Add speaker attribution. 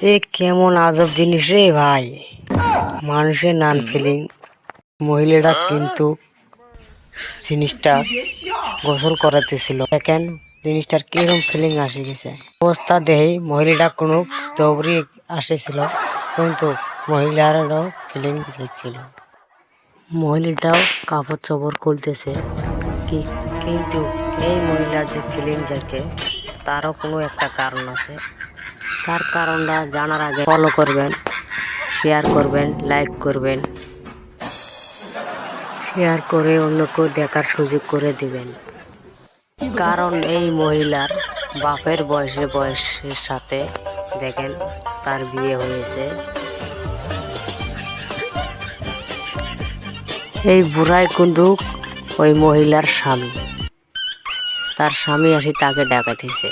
Speaker 1: এ কেমন আজব জিনিস রে ভাই, মানুষের নান ফিলিং। মহিলাটা কিন্তু জিনিসটা গোসল করাতেছিল, দেখেন জিনিসটার কিরকম ফিলিং আসে গেছে। অবস্থা দেই মহিলাটা কোনো দৌড়ি আসেছিল, কিন্তু মহিলারও ফিলিং দেখছিল। মহিলাটাও কাপড় চোপড় খুলতেছে, কিন্তু এই মহিলার যে ফিলিং যাকে, তারও কোনো একটা কারণ আছে। তার কারণটা জানার আগে ফলো করবেন, শেয়ার করবেন, লাইক করবেন, শেয়ার করে অন্যকে দেখার সুযোগ করে দিবেন। কারণ এই মহিলার বাপের বয়সের সাথে দেখেন তার বিয়ে হয়েছে। এই বুড়াই কিন্তু ওই মহিলার স্বামী, তার স্বামী আসি তাকে ডাকাইতেছে।